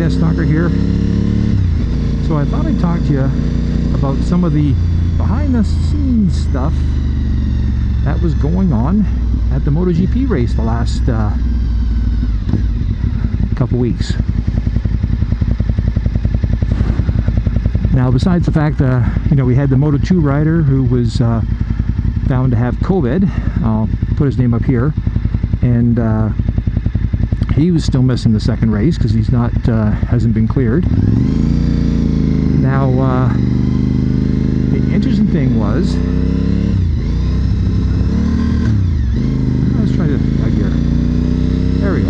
DeathsStalker here. So I thought I'd talk to you about some of the behind the scenes stuff that was going on at the MotoGP race the last couple weeks. Now, besides the fact that we had the Moto2 rider who was found to have COVID, I'll put his name up here, and he was still missing the second race because he's not hasn't been cleared. Now, the interesting thing was, let's try this right here. There we go.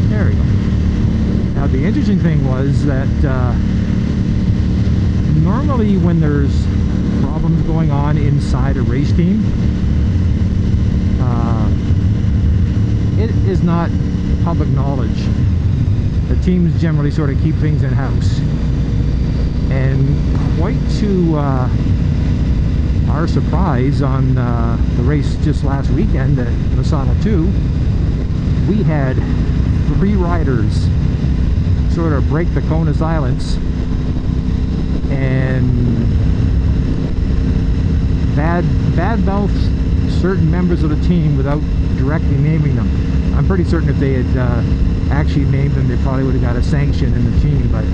There we go. Now, the interesting thing was that normally when there's problems going on inside a race team, it is not public knowledge. The teams generally sort of keep things in-house, and quite to our surprise on the race just last weekend at Misano 2, we had 3 riders sort of break the cone of silence and bad-mouth certain members of the team without directly naming them. I'm pretty certain if they had actually named them, they probably would have got a sanction in the team. But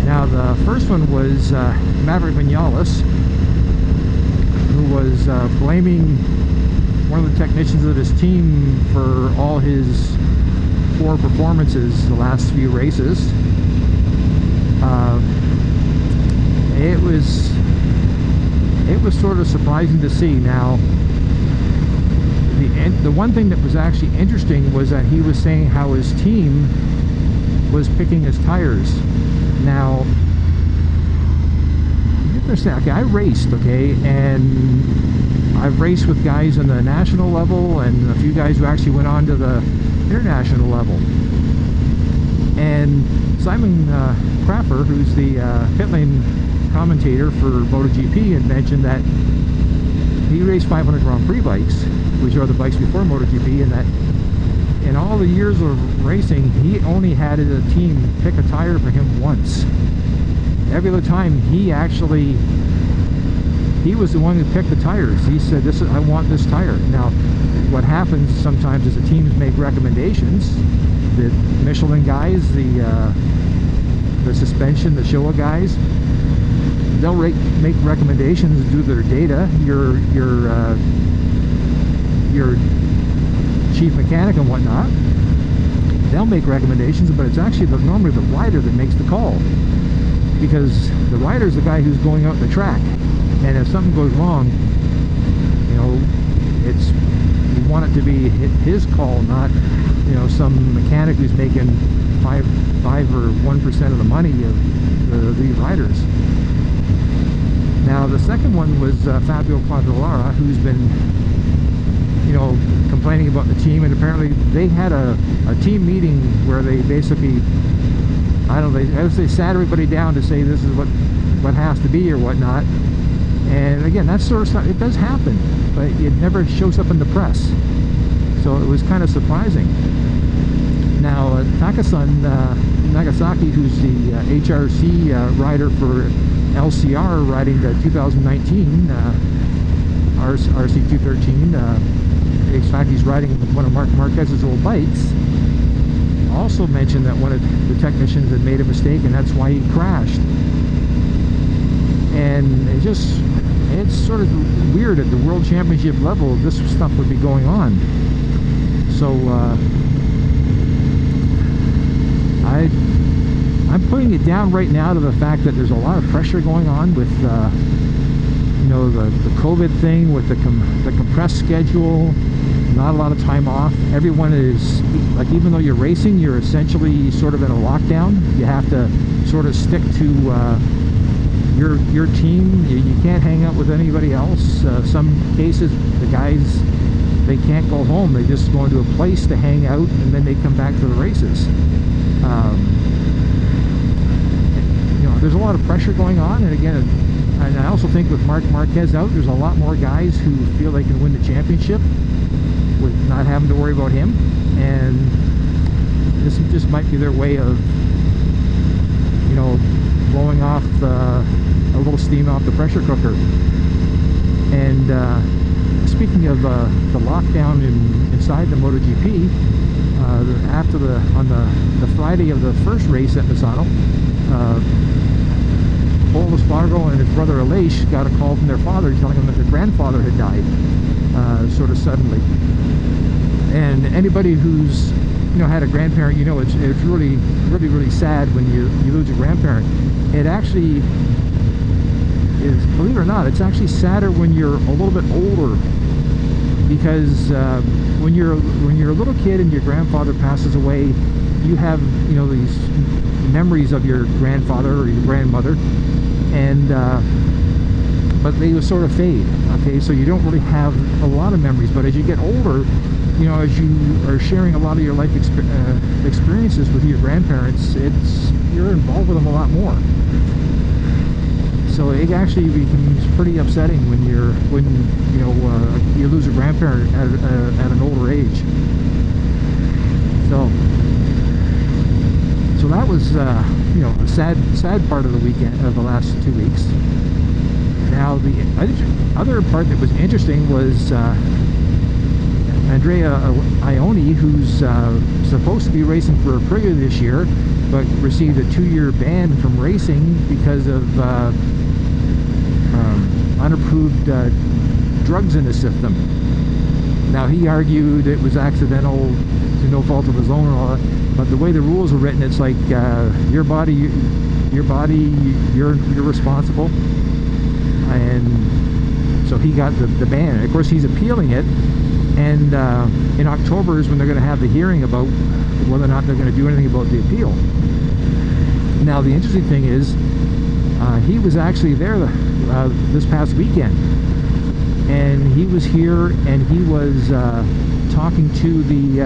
now the first one was Maverick Vinales, who was blaming one of the technicians of his team for all his poor performances the last few races. It was sort of surprising to see. Now, the one thing that was actually interesting was that he was saying how his team was picking his tires. Now, you have to understand, okay, I raced, okay, and I've raced with guys on the national level and a few guys who actually went on to the international level. And Simon Craffer, who's the pit lane commentator for MotoGP, had mentioned that he raced 500 Grand Prix bikes, which are the bikes before MotoGP, and that in all the years of racing, he only had a team pick a tire for him once. Every other time, he was the one who picked the tires. He said, I want this tire. Now, what happens sometimes is the teams make recommendations. The Michelin guys, the suspension, the Shoie guys, they'll make recommendations due to their data. Your chief mechanic and whatnot, they'll make recommendations, but it's actually normally the rider that makes the call, because the rider's the guy who's going out the track, and if something goes wrong, you want it to be his call, not some mechanic who's making 5 or 1% of the money of the riders. Now, the second one was Fabio Quadrilara, who's been complaining about the team, and apparently they had a team meeting where they basically, they sat everybody down to say this is what has to be or whatnot. And again, that sort of stuff, it does happen, but it never shows up in the press, so it was kind of surprising. Now, Takasan Nagasaki, who's the HRC rider for LCR, riding the 2019 RC213, in fact he's riding one of Marc Marquez's old bikes, also mentioned that one of the technicians had made a mistake, and that's why he crashed. And it's sort of weird at the World Championship level this stuff would be going on. So I'm putting it down right now to the fact that there's a lot of pressure going on with the COVID thing, with the compressed schedule, not a lot of time off. Everyone is, like, even though you're racing, you're essentially sort of in a lockdown. You have to sort of stick to your team. You can't hang out with anybody else. Some cases, the guys, they can't go home. They just go into a place to hang out, and then they come back to the races. There's a lot of pressure going on, and again, And I also think with Marc Marquez out, there's a lot more guys who feel they can win the championship with not having to worry about him. And this just might be their way of, you know, blowing off a little steam off the pressure cooker. And speaking of the lockdown inside the MotoGP, on the Friday of the first race at Misano, Paul Espargaro and his brother Aleix got a call from their father telling them that their grandfather had died, sort of suddenly. And anybody who's, you know, had a grandparent, you know, it's really sad when you lose a grandparent. It actually is, believe it or not, it's actually sadder when you're a little bit older, because when you're a little kid and your grandfather passes away, you have, you know, these memories of your grandfather or your grandmother, and but they sort of fade. Okay, so you don't really have a lot of memories. But as you get older, you know, as you are sharing a lot of your life experiences with your grandparents, you're involved with them a lot more. So it actually becomes pretty upsetting when you lose a grandparent at an older age. So that was you know, a sad part of the weekend, of the last 2 weeks. Now the other part that was interesting was Andrea Iannone, who's supposed to be racing for Aprilia this year, but received a 2-year ban from racing because of unapproved drugs in the system. Now he argued it was accidental, to no fault of his own and all that, but the way the rules are written, it's like your body, you're responsible. And so he got the ban. And of course he's appealing it, and in October is when they're going to have the hearing about whether or not they're going to do anything about the appeal. Now the interesting thing is, he was actually there this past weekend, and he was here and he was talking to the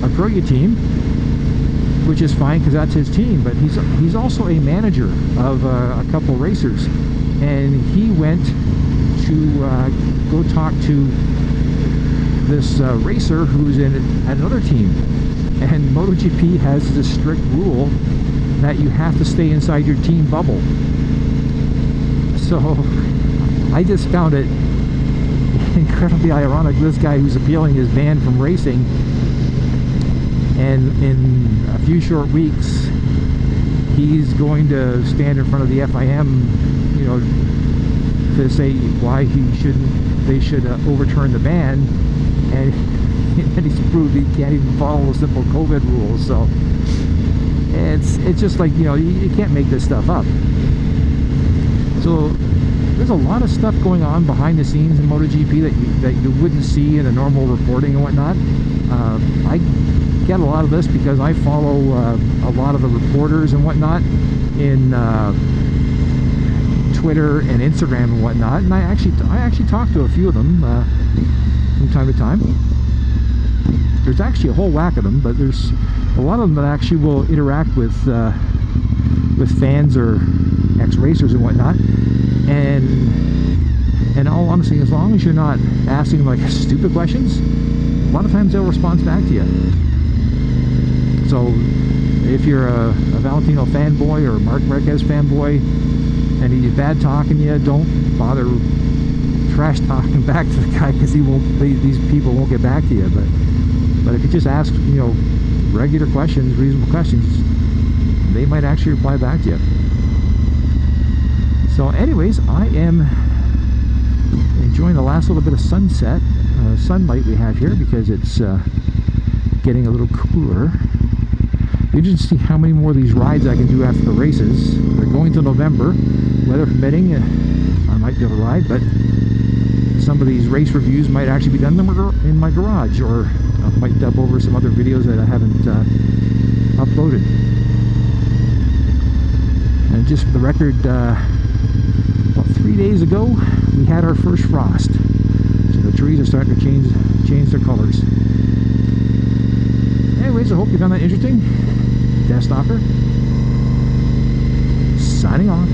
Aprilia team, which is fine because that's his team, but he's also a manager of a couple racers, and he went to go talk to this racer who's in another team. And MotoGP has this strict rule that you have to stay inside your team bubble. So I just found it incredibly ironic. This guy who's appealing his ban from racing, and in a few short weeks he's going to stand in front of the FIM, you know, to say why they should overturn the ban, and he's proved he can't even follow the simple COVID rules. So it's just like, you know, you can't make this stuff up. So there's a lot of stuff going on behind the scenes in MotoGP that you wouldn't see in a normal reporting and whatnot. I get a lot of this because I follow a lot of the reporters and whatnot in Twitter and Instagram and whatnot, and I actually talk to a few of them from time to time. There's actually a whole whack of them, but there's a lot of them that actually will interact with fans or ex-racers and whatnot. And in all honesty, as long as you're not asking like stupid questions, a lot of times they'll respond back to you. So if you're a Valentino fanboy or a Marc Marquez fanboy and he's bad talking you, don't bother trash talking back to the guy, because these people won't get back to you. But if you just ask, you know, regular questions, reasonable questions, they might actually reply back to you. So anyways, I am enjoying the last little bit of sunlight we have here, because it's getting a little cooler. You just see how many more of these rides I can do after the races. They're going till November, weather permitting. I might be able to ride, but some of these race reviews might actually be done in my garage, or I might dub over some other videos that I haven't uploaded. And just for the record, about 3 days ago we had our first frost, so the trees are starting to change their colors. Anyways, I hope you found that interesting. DeathsStalker signing off.